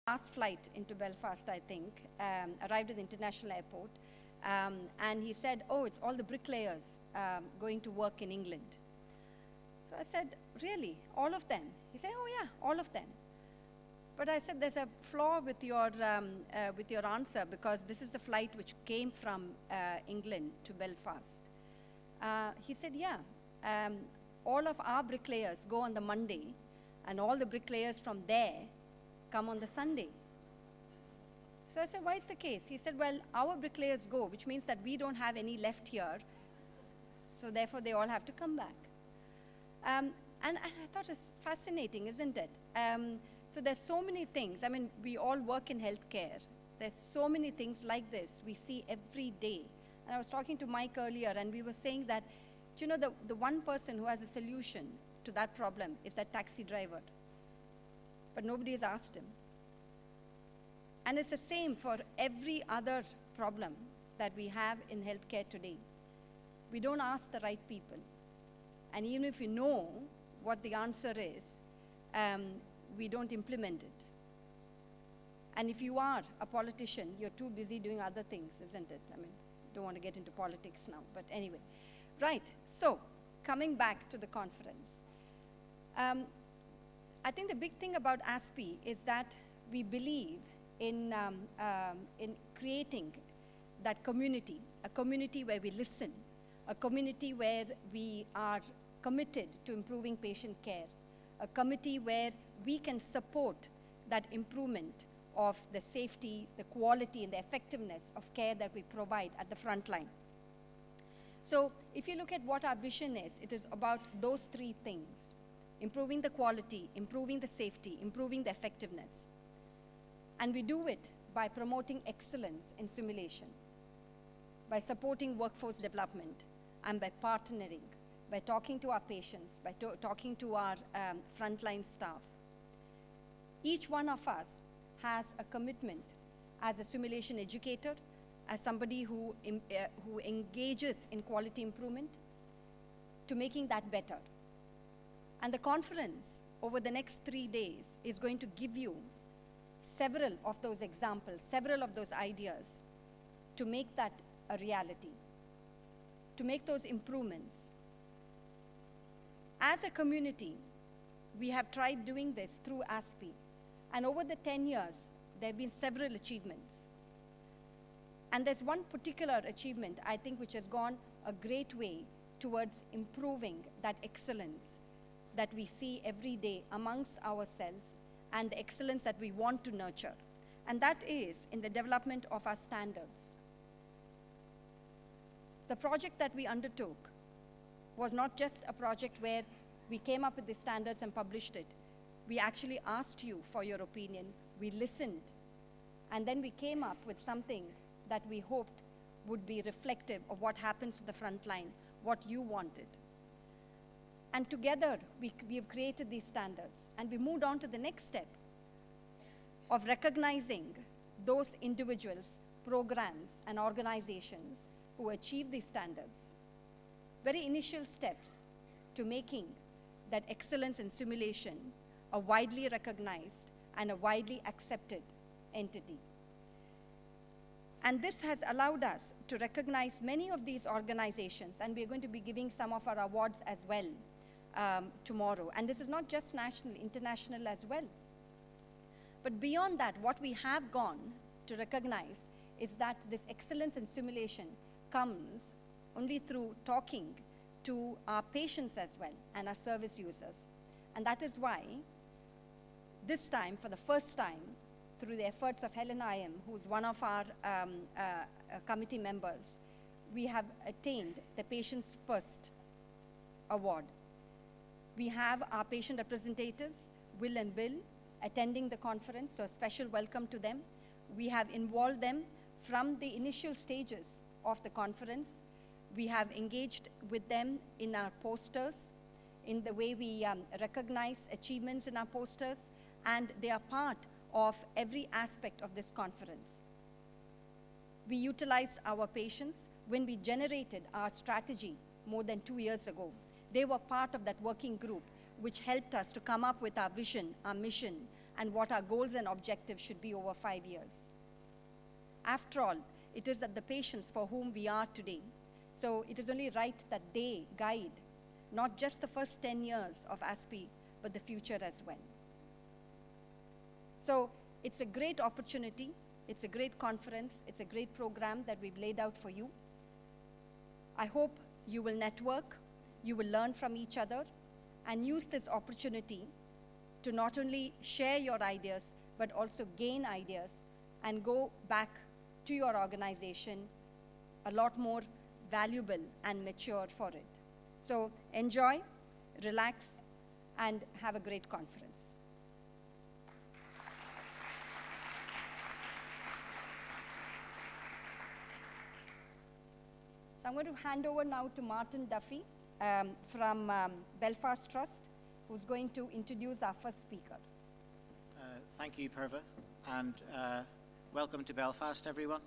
last flight into Belfast, I think, arrived at the international airport, and he said, oh, it's all the bricklayers going to work in England. So I said, really, all of them? He said, oh yeah, all of them. But I said, there's a flaw with your answer, because this is a flight which came from England to Belfast. He said, yeah, all of our bricklayers go on the Monday, and all the bricklayers from there come on the Sunday. So I said, why is the case? He said, well, our bricklayers go, which means that we don't have any left here, so therefore they all have to come back. And I thought it was fascinating, isn't it? So there's so many things. I mean, we all work in healthcare. There's so many things like this we see every day. And I was talking to Mike earlier, and we were saying that, you know, the one person who has a solution to that problem is that taxi driver. But nobody has asked him. And it's the same for every other problem that we have in healthcare today. We don't ask the right people. And even if we know what the answer is, we don't implement it. And if you are a politician, you're too busy doing other things, isn't it? I mean, don't want to get into politics now, but anyway. Right, so coming back to the conference. I think the big thing about ASPiH is that we believe in creating that community, a community where we listen, a community where we are committed to improving patient care, a committee where we can support that improvement of the safety, the quality, and the effectiveness of care that we provide at the front line. So if you look at what our vision is, it is about those three things: improving the quality, improving the safety, improving the effectiveness. And we do it by promoting excellence in simulation, by supporting workforce development, and by partnering, by talking to our patients, by talking to our frontline staff. Each one of us has a commitment as a simulation educator, as somebody who engages in quality improvement, to making that better. And the conference over the next 3 days is going to give you several of those examples, several of those ideas to make that a reality, to make those improvements. As a community, we have tried doing this through ASPiH, and over the 10 years, there have been several achievements. And there's one particular achievement, I think, which has gone a great way towards improving that excellence that we see every day amongst ourselves and the excellence that we want to nurture. And that is in the development of our standards. The project that we undertook was not just a project where we came up with the standards and published it. We actually asked you for your opinion, we listened, and then we came up with something that we hoped would be reflective of what happens to the front line, what you wanted. And together, we have created these standards, and we moved on to the next step of recognizing those individuals, programs, and organizations who achieve these standards. Very initial steps to making that excellence in simulation a widely recognized and a widely accepted entity. And this has allowed us to recognize many of these organizations, and we're going to be giving some of our awards as well tomorrow. And this is not just national, international as well. But beyond that, what we have gone to recognize is that this excellence in simulation comes only through talking to our patients as well and our service users. And that is why this time, for the first time, through the efforts of Helen I.M., who's one of our committee members, we have attained the Patients First Award. We have our patient representatives, Will and Bill, attending the conference, so a special welcome to them. We have involved them from the initial stages of the conference. We have engaged with them in our posters, in the way we recognize achievements in our posters, and they are part of every aspect of this conference. We utilized our patients when we generated our strategy more than 2 years ago. They were part of that working group which helped us to come up with our vision, our mission, and what our goals and objectives should be over 5 years. After all, it is the patients for whom we are today. So it is only right that they guide not just the first 10 years of ASPiH, but the future as well. So it's a great opportunity, it's a great conference, it's a great program that we've laid out for you. I hope you will network, you will learn from each other, and use this opportunity to not only share your ideas, but also gain ideas and go back to your organization a lot more valuable and mature for it. So enjoy, relax, and have a great conference. So I'm going to hand over now to Martin Duffy from Belfast Trust, who's going to introduce our first speaker. Thank you, Purva, and welcome to Belfast, everyone.